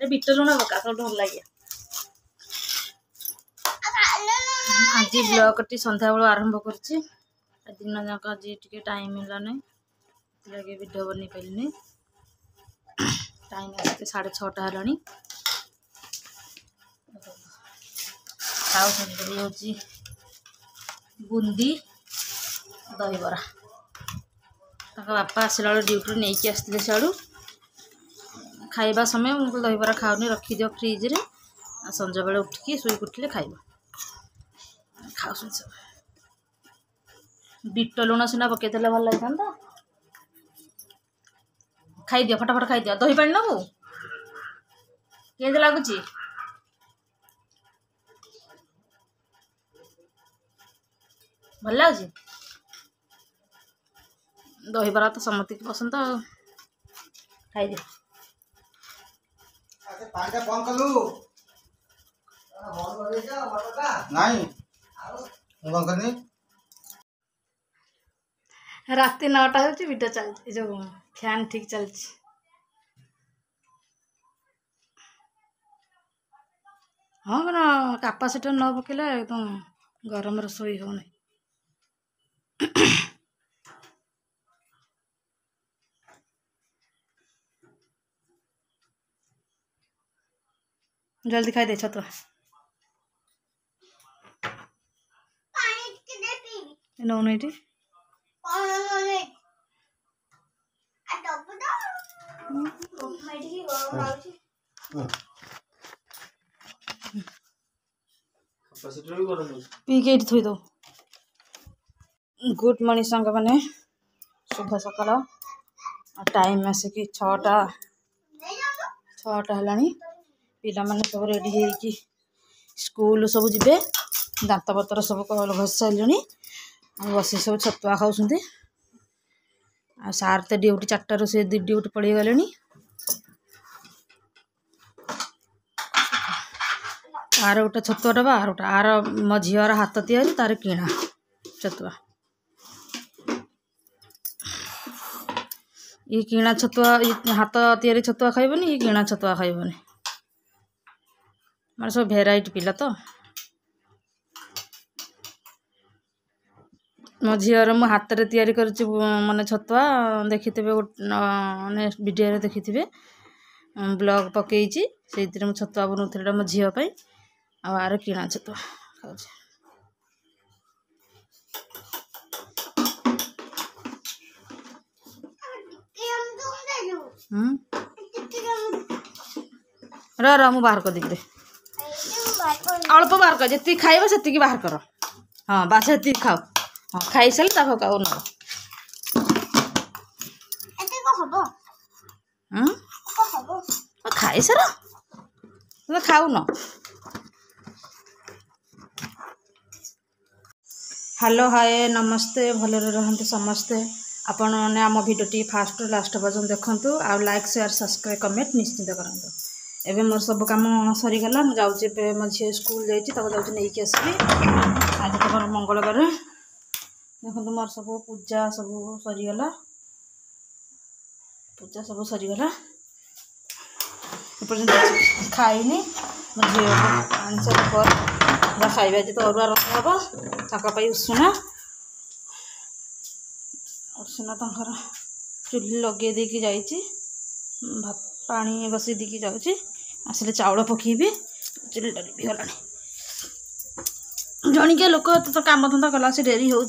Bit लुण पका सब भल लगे आज ब्लॉग टी संध्या बेलू आरंभ करछि दिन जाक आज टिके टाइम है ना लगे वीडियो बन पारे टाइम आसते 6:30 है खाऊ बुंदी दहीबरा बापा आसला बेल ड्यूटी नहीं कि आसते सियाड़ू खाइबा समय मुझे दहीबरा खाऊनी रखी दियो फ्रिज रे संज बेले उठिकी शुई उठिले खाइब खाऊ सब बिट लुण सीना पकईले भल लगी खाई दियो फटाफट खाई दियो दही पानी नबू के लगुच भल लगे दहीबरा तो समस्त पसंद खाई दियो राति 9टा हो वीडियो चलती जो फैन ठीक चलती हाँ कौन कैपेसिटर न पकेला एकदम गरम रसोई हो जल्दी खाई दे छतुआ नौन ये पी के थोई दो गुड मॉर्निंग संग मैंने शुभ सकाल टाइम आसिक 6टा है पिला माने सब रेडी है स्कूल सब जीवे दांत पतर सब घस सारे बस सब छतुआ खाऊँ आ सार तो ड्यूटी 4टारू से ड्यूटी पड़े गले आर गोटे छतुआ डबा आर गोटे आर मो झीर हाथ तैयारी तार किणा छतुआ ये किणा छतुआ हाथ तैयारी छतुआ खाइबनी ये किणा छतुआ खाइबनी माने सब भेराइटी पिला तो मो झीर मो हाथ रे तैयारी कर माने छतुआ देखिथे माने वीडियो देखिथे ब्लॉग पकईची से छतुआ बनौला मो झील आर किणा छतुआ खाऊ र मु बाहर कर देबे अल्प बाहर कर जी खाइब से बाहर कर हाँ बास से खाओ हाँ खाई सारे ताको खाओ न खाई सार खाऊ न हेलो हाय नमस्ते भलरे रहंतु समस्ते आपण मैंने आम भिडियोटी फास्ट लास्ट पर्यटन देखूँ आ लाइक शेयर सब्सक्राइब कमेंट निश्चित करूँ एबे मोर सब काम सरीगला मुझे जाऊँचे मो झी स्कूल जाऊँच नहीं आसबि आज तो मोर मंगलवार देखो मोर सब पूजा सब सरीगला पूजा सब सरीगला एपर्तंत खाइनी मो झी आनी सारा खाइबा जी तो अरुआ रस हम उषुना उषुना तर चुली लगे देकी जाइए भात पानी बसई देकी जाऊँगी आसिले चाउल पकेबी चुली डरी गला जणिकिया लोक तो काम धंदा कला से डेरी हो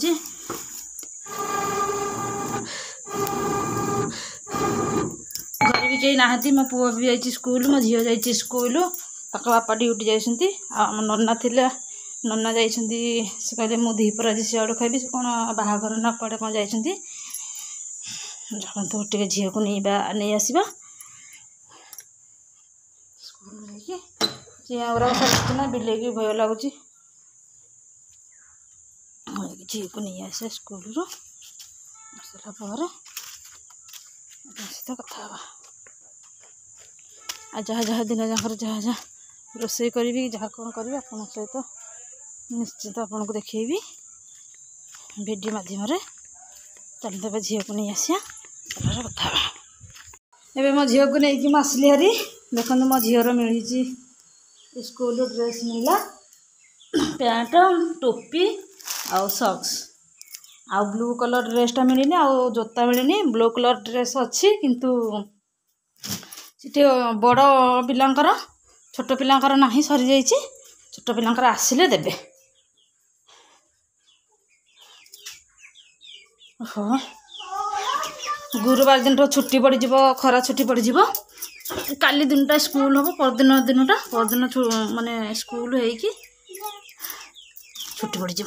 घर भी कहीं नहांती मो पुआ भी जाइए स्कूल मो झील जाइए स्कूल तक बापा ड्यूटी जाइए आम नना थिला नना जाइए से कहले मु दीपर आज सियाड़ू खाइबी से कौन बाहाघर ना पड़े कौन जाइए टे झील को नहीं आसवा स्कूल नहीं चिया ना बिले भय लगुच झील को नहीं आसे स्कूल सहित कथा आ जहाँ जहाँ दिन जाकर जहाँ जहाँ रोषे करी जहाँ कौन करी आप सहित निश्चित आपन को देखेबी वीडियो माध्यम चलते झील को नहीं आसिया कथा एवं मो झील को लेकिन आसली हरी देखो मो झीर मिली स्कूल ड्रेस मिला पैंट टोपी आउ सॉक्स आउ ब्लू कलर ड्रेसटा मिलनी आउ जोता मिलनी ब्लू कलर ड्रेस अच्छी किंतु सीटे बड़ पिलांकर छोट पिलांकर नाही सरी जाइए छोट पिलांकर आसिले देबे। हाँ गुरुवार दिन तो छुट्टी पड़ जा खरा छुट्टी पड़ जा काली दिनटा स्कूल हम परदिन माने स्कूल होगी छुट्टी पड़ जा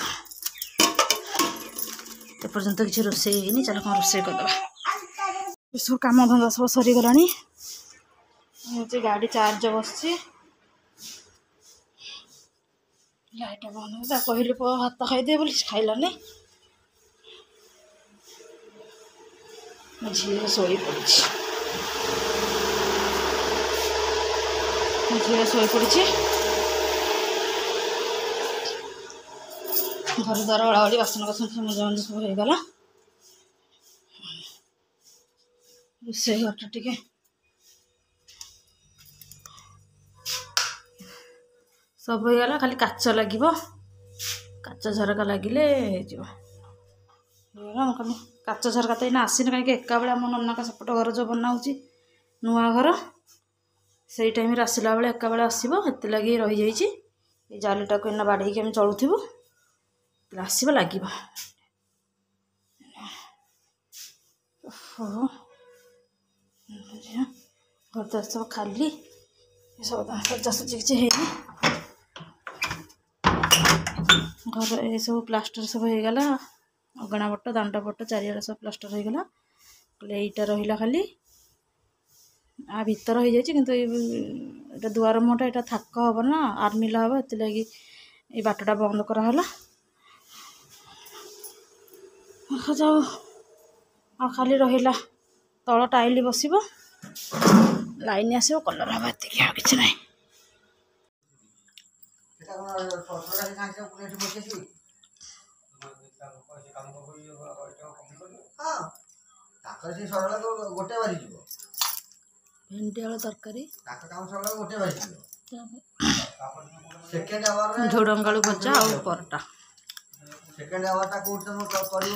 एपर्यंत किसी रोसे चल कौन रोसे करदे सब कम धंदा सब सरीगला गाड़ी चार्ज बस लाइट बंद कहली पुआ भात खाईदे बोली खाइलानी झील शोई पड़ी झील शोई पड़ी घर द्वार ओलाओली बासन बासन सब मजा मजा सब होगला रोसे घरटा टिके सब होगला खाली काच लगे काच झरका लगिले खाली काच झरका तो इना आसीन कहीं एका बेले आम नना का सेपट घर जो बनाऊँगी नुआ घर से टाइम आसला बेले एका बेले आसो से लगे रही जाइए जालीटा को इना बाड़े आम चलुबू आसब लगे घर द्वार सब खाली सब सजासजी किसी है घर ये सब प्लास्टर सब होगला अगणा पट दांड पट चारिआडे सब प्लास्टर होगला यहीटा रहा खाली आ भीतर हो जाए किंतु ये दुआर मुहटा यहाँ थाक हम ना आर्मिला हम से लगी ये बाटटा बंद कराला देखा जाओ आ खाली रहा तल टाइल बस लाइन आसो कलर हम एति कि ना भेंडी आलू तरकारी झुडंग आलू भजा और परटा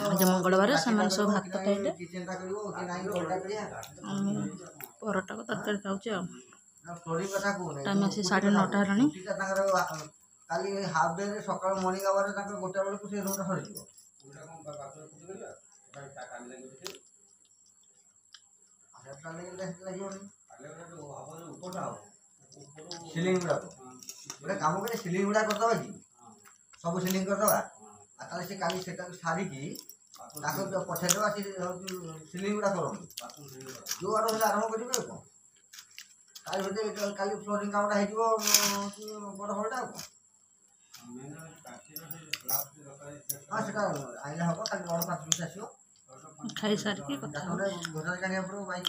आज मंगलवार से सब भात खाइले परटा को तरकारी खाऊँ टाइम आसी 9:30 है काली हाफ डे सकाळ मॉर्निंग आवर तक गोटे बेले को से रूम सरी जीवो सिलिंग गुड़ा गोटे काम करे सिलिंग गुड़ा करदबा कि सब सिलिंग करदबा आ ताले से काली सेटा सारी की ताको पछे देबा सिलिंग गुड़ा करन जो आरो आरंभ करिबे को काली होते काली फ्लोरिंग कामटा हे जीवो बड़ हलटा को हाँ से आइला हम खाली 5 मिनट आसो खाई सारी की कथा घोड़ा गाड़ी पर बाइक